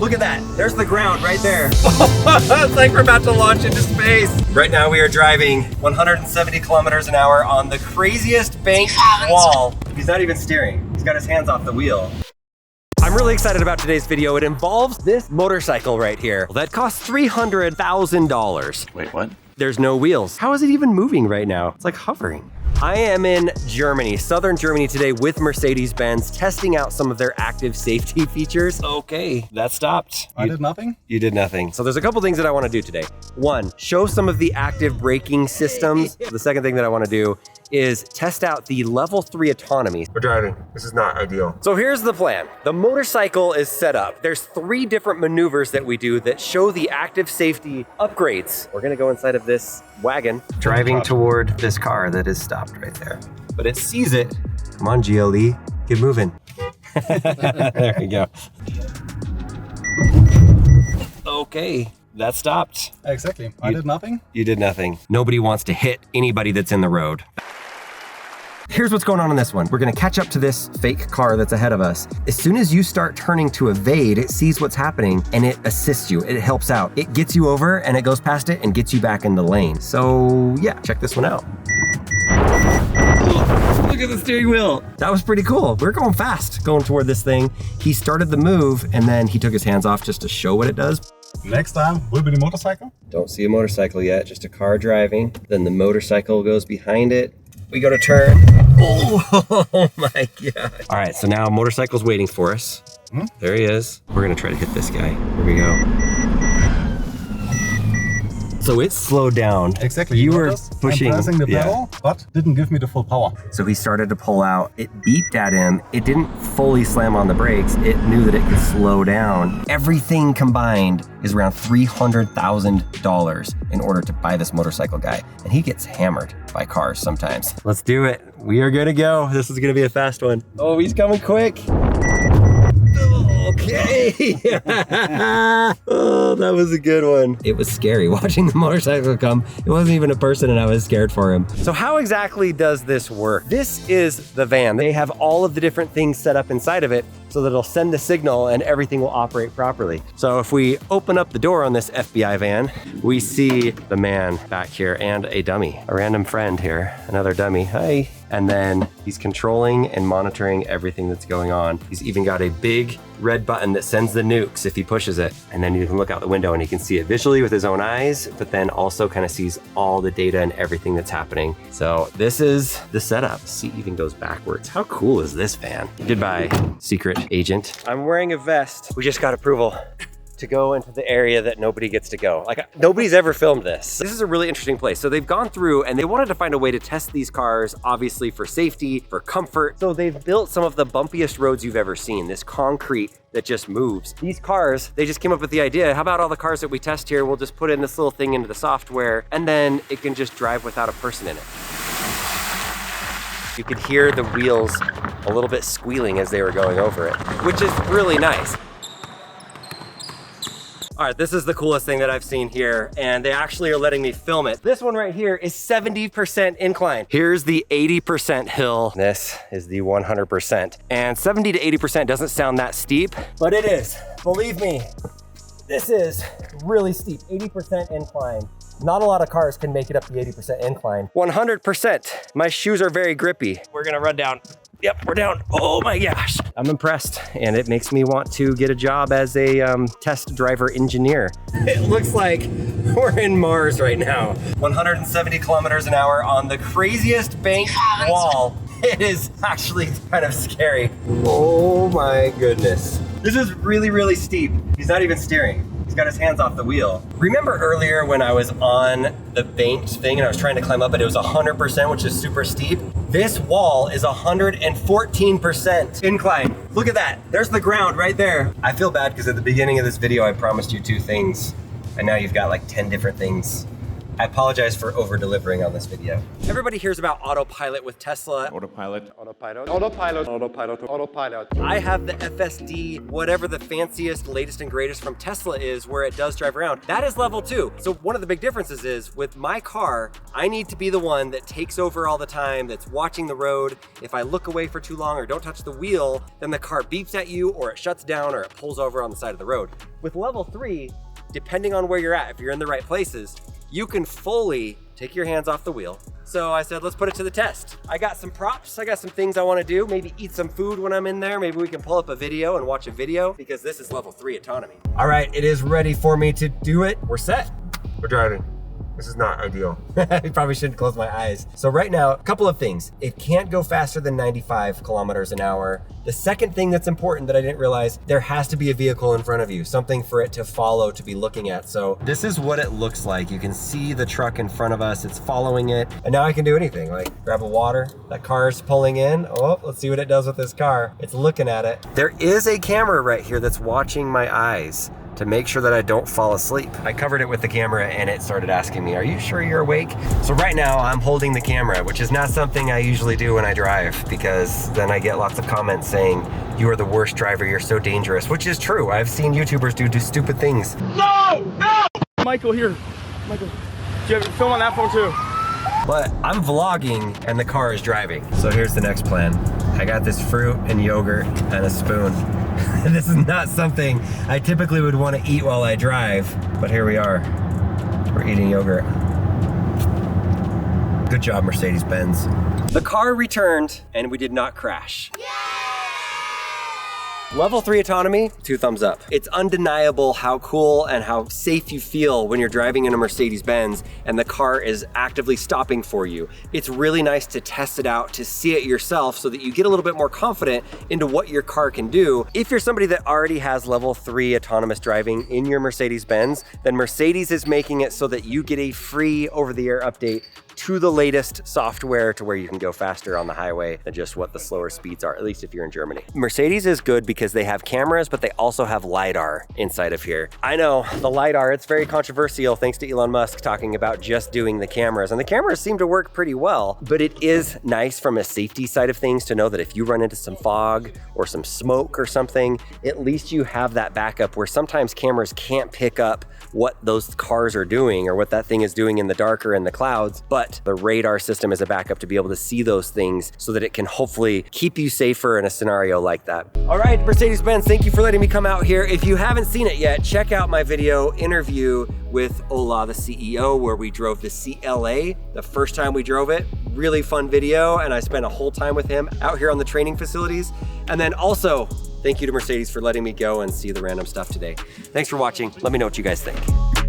Look at that. There's the ground right there. It's like we're about to launch into space. Right now we are driving 170 kilometers an hour on the craziest banked wall. He's not even steering. He's got his hands off the wheel. I'm really excited about today's video. It involves this motorcycle right here that costs $300,000. Wait, what? There's no wheels. How is it even moving right now? It's like hovering. I am in Germany, southern Germany today with Mercedes-Benz, testing out some of their active safety features. Okay, that stopped. I did nothing? You did nothing. So there's a couple things that I want to do today. One, show some of the active braking systems. The second thing that I want to do is test out the level 3 autonomy. We're driving. This is not ideal. So here's the plan. The motorcycle is set up. There's 3 different maneuvers that we do that show the active safety upgrades. We're gonna go inside of this wagon, driving toward this car that is stopped right there. But it sees it. Come on, GLE, get moving. There we go. Okay, that stopped. Exactly. I did nothing? You did nothing. Nobody wants to hit anybody that's in the road. Here's what's going on this one. We're gonna catch up to this fake car that's ahead of us. As soon as you start turning to evade, it sees what's happening and it assists you, it helps out. It gets you over and it goes past it and gets you back in the lane. So yeah, check this one out. Look at the steering wheel. That was pretty cool. We're going fast going toward this thing. He started the move and then he took his hands off just to show what it does. Next time will be the motorcycle. Don't see a motorcycle yet, just a car driving. Then the motorcycle goes behind it. We go to turn. Oh my God. All right, so now motorcycle's waiting for us. There he is. We're gonna try to hit this guy. Here we go. So it slowed down. Exactly. You were pushing. I'm pressing the pedal, but didn't give me the full power. So he started to pull out. It beeped at him. It didn't fully slam on the brakes. It knew that it could slow down. Everything combined is around $300,000 in order to buy this motorcycle guy. And he gets hammered by cars sometimes. Let's do it. We are gonna go. This is gonna be a fast one. Oh, he's coming quick. Okay. Oh, that was a good one. It was scary watching the motorcycle come. It wasn't even a person and I was scared for him. So how exactly does this work? This is the van. They have all of the different things set up inside of it so that it'll send a signal and everything will operate properly. So if we open up the door on this FBI van, we see the man back here and a dummy, a random friend here, another dummy. Hi. And then he's controlling and monitoring everything that's going on. He's even got a big red button that sends the nukes if he pushes it. And then you can look out the window and he can see it visually with his own eyes, but then also kind of sees all the data and everything that's happening. So this is the setup. The seat even goes backwards. How cool is this van? Goodbye, secret agent. I'm wearing a vest. We just got approval to go into the area that nobody gets to go. Like, nobody's ever filmed this. This is a really interesting place. So they've gone through and they wanted to find a way to test these cars, obviously for safety, for comfort. So they've built some of the bumpiest roads you've ever seen, this concrete that just moves. These cars, they just came up with the idea, how about all the cars that we test here, we'll just put in this little thing into the software and then it can just drive without a person in it. You could hear the wheels a little bit squealing as they were going over it, which is really nice. All right, this is the coolest thing that I've seen here, and they actually are letting me film it. This one right here is 70% incline. Here's the 80% hill. This is the 100%. And 70 to 80% doesn't sound that steep, but it is. Believe me, this is really steep, 80% incline. Not a lot of cars can make it up the 80% incline. 100%. My shoes are very grippy. We're gonna run down. Yep, we're down. Oh my gosh. I'm impressed, and it makes me want to get a job as a test driver engineer. It looks like we're in Mars right now. 170 kilometers an hour on the craziest banked wall. It is actually kind of scary. Oh my goodness. This is really, really steep. He's not even steering. He's got his hands off the wheel. Remember earlier when I was on the banked thing and I was trying to climb up it, it was 100%, which is super steep. This wall is 114% incline. Look at that. There's the ground right there. I feel bad because at the beginning of this video, I promised you 2 things. And now you've got like 10 different things I apologize for over-delivering on this video. Everybody hears about autopilot with Tesla. Autopilot. I have the FSD, whatever the fanciest, latest and greatest from Tesla is, where it does drive around. That is level 2. So one of the big differences is with my car, I need to be the one that takes over all the time, that's watching the road. If I look away for too long or don't touch the wheel, then the car beeps at you or it shuts down or it pulls over on the side of the road. With level 3, depending on where you're at, if you're in the right places, you can fully take your hands off the wheel. So I said, let's put it to the test. I got some props, I got some things I wanna do, maybe eat some food when I'm in there, maybe we can pull up a video and watch a video, because this is level 3 autonomy. All right, it is ready for me to do it. We're set, we're driving. This is not ideal. I probably shouldn't close my eyes. So right now, a couple of things. It can't go faster than 95 kilometers an hour. The second thing that's important that I didn't realize, there has to be a vehicle in front of you, something for it to follow, to be looking at. So this is what it looks like. You can see the truck in front of us, it's following it. And now I can do anything, like grab a water. That car's pulling in. Oh, let's see what it does with this car. It's looking at it. There is a camera right here that's watching my eyes to make sure that I don't fall asleep. I covered it with the camera and it started asking me, are you sure you're awake? So right now I'm holding the camera, which is not something I usually do when I drive, because then I get lots of comments saying, you are the worst driver, you're so dangerous, which is true. I've seen YouTubers do stupid things. No! No! Michael, here. Michael, do you have film on that phone too? But I'm vlogging and the car is driving. So here's the next plan. I got this fruit and yogurt and a spoon. This is not something I typically would want to eat while I drive, but here we are. We're eating yogurt. Good job, Mercedes-Benz. The car returned and we did not crash. Level 3 autonomy, 2 thumbs up. It's undeniable how cool and how safe you feel when you're driving in a Mercedes-Benz and the car is actively stopping for you. It's really nice to test it out, to see it yourself so that you get a little bit more confident into what your car can do. If you're somebody that already has level 3 autonomous driving in your Mercedes-Benz, then Mercedes is making it so that you get a free over-the-air update to the latest software to where you can go faster on the highway than just what the slower speeds are, at least if you're in Germany. Mercedes is good because they have cameras, but they also have Lidar inside of here. I know, the Lidar, it's very controversial thanks to Elon Musk talking about just doing the cameras, and the cameras seem to work pretty well, but it is nice from a safety side of things to know that if you run into some fog or some smoke or something, at least you have that backup where sometimes cameras can't pick up what those cars are doing or what that thing is doing in the dark or in the clouds, but the radar system is a backup to be able to see those things so that it can hopefully keep you safer in a scenario like that. All right, Mercedes-Benz, thank you for letting me come out here. If you haven't seen it yet, check out my video interview with Ola, the CEO, where we drove the CLA the first time we drove it. Really fun video, and I spent a whole time with him out here on the training facilities. And then also, thank you to Mercedes for letting me go and see the random stuff today. Thanks for watching. Let me know what you guys think.